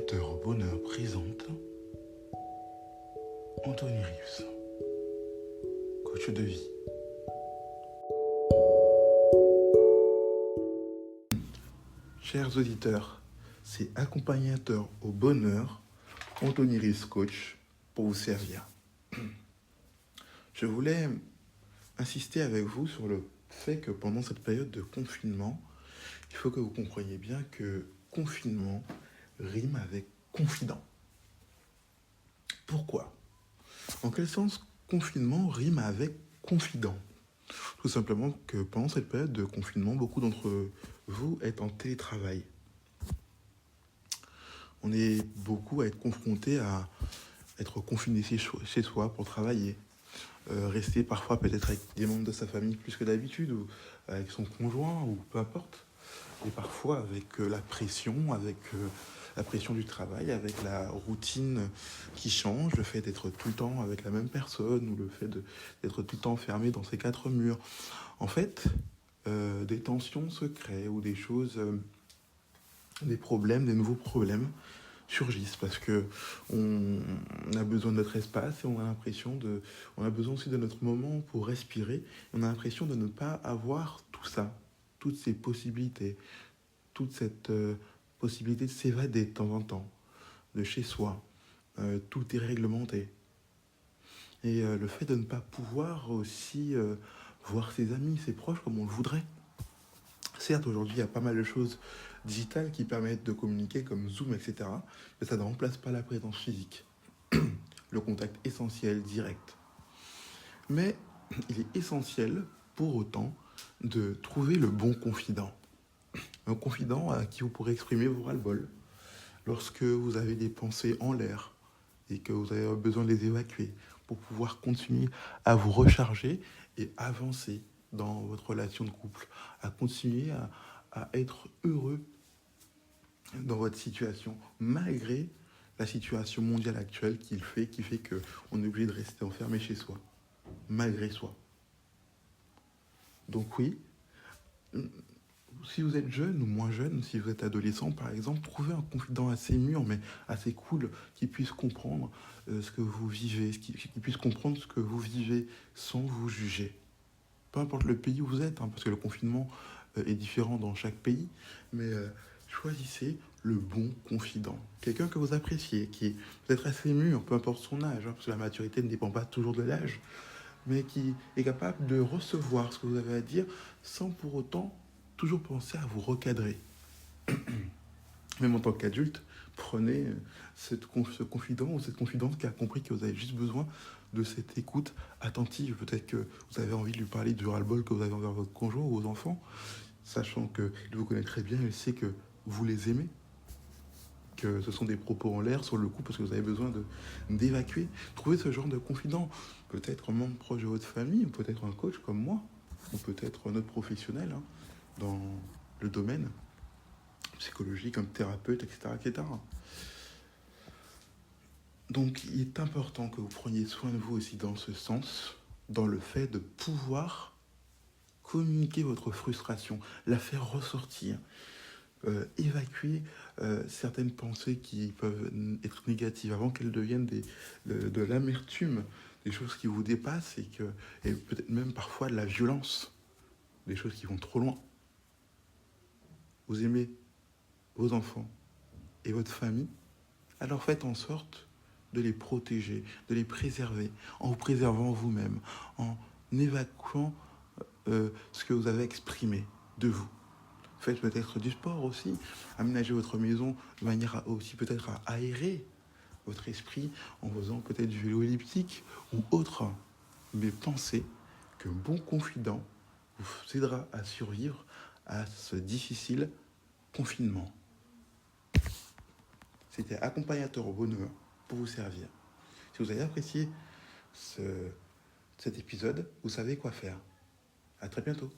Accompagnateur au bonheur présente Anthony Reeves, coach de vie. Chers auditeurs, c'est Accompagnateur au bonheur, Anthony Reeves, coach, pour vous servir. Je voulais insister avec vous sur le fait que pendant cette période de confinement, il faut que vous compreniez bien que confinement rime avec confident. Pourquoi ? En quel sens confinement rime avec confident ? Tout simplement que pendant cette période de confinement, beaucoup d'entre vous êtes en télétravail. On est beaucoup à être confrontés à être confiné chez soi pour travailler. Rester parfois peut-être avec des membres de sa famille plus que d'habitude, ou avec son conjoint, ou peu importe. Et parfois avec la pression du travail, avec la routine qui change, le fait d'être tout le temps avec la même personne, ou le fait d'être tout le temps enfermé dans ces quatre murs. En fait, des tensions se créent, ou des choses, des problèmes, des nouveaux problèmes surgissent parce que on a besoin de notre espace et on a besoin aussi de notre moment pour respirer. On a l'impression de ne pas avoir tout ça, toutes ces possibilités, toute cette possibilité de s'évader de temps en temps, de chez soi. Tout est réglementé. Et le fait de ne pas pouvoir aussi voir ses amis, ses proches comme on le voudrait. Certes, aujourd'hui, il y a pas mal de choses digitales qui permettent de communiquer, comme Zoom, etc. Mais ça ne remplace pas la présence physique, le contact essentiel, direct. Mais il est essentiel, pour autant, de trouver le bon confident. Un confident à qui vous pourrez exprimer vos ras-le-bol lorsque vous avez des pensées en l'air et que vous avez besoin de les évacuer pour pouvoir continuer à vous recharger et avancer dans votre relation de couple, à continuer à être heureux dans votre situation, malgré la situation mondiale actuelle qui fait qu'on est obligé de rester enfermé chez soi, malgré soi. Donc oui, si vous êtes jeune ou moins jeune, si vous êtes adolescent par exemple, trouvez un confident assez mûr, mais assez cool, qui puisse comprendre ce que vous vivez, qui puisse comprendre ce que vous vivez sans vous juger. Peu importe le pays où vous êtes, parce que le confinement est différent dans chaque pays, mais choisissez le bon confident. Quelqu'un que vous appréciez, qui est peut-être assez mûr, peu importe son âge, parce que la maturité ne dépend pas toujours de l'âge, mais qui est capable de recevoir ce que vous avez à dire sans pour autant toujours penser à vous recadrer. Même en tant qu'adulte, prenez ce confident ou cette confidente qui a compris que vous avez juste besoin de cette écoute attentive. Peut-être que vous avez envie de lui parler du ras-le-bol que vous avez envers votre conjoint ou vos enfants, sachant qu'il vous connaît très bien, il sait que vous les aimez, que ce sont des propos en l'air sur le coup parce que vous avez besoin d'évacuer. Trouvez ce genre de confident, peut-être un membre proche de votre famille, ou peut-être un coach comme moi, ou peut-être un autre professionnel dans le domaine psychologique, un thérapeute, etc., etc. Donc, il est important que vous preniez soin de vous aussi dans ce sens, dans le fait de pouvoir communiquer votre frustration, la faire ressortir, évacuer certaines pensées qui peuvent être négatives avant qu'elles deviennent de l'amertume, des choses qui vous dépassent et peut-être même parfois de la violence, des choses qui vont trop loin. Vous aimez vos enfants et votre famille, alors faites en sorte de les protéger, de les préserver, en vous préservant vous-même, en évacuant ce que vous avez exprimé de vous. Faites peut-être du sport aussi, aménagez votre maison de manière aussi peut-être à aérer votre esprit en faisant peut-être du vélo elliptique ou autre. Mais pensez qu'un bon confident vous aidera à survivre à ce difficile confinement. C'était Accompagnateur au bonheur pour vous servir. Si vous avez apprécié cet épisode, vous savez quoi faire. À très bientôt.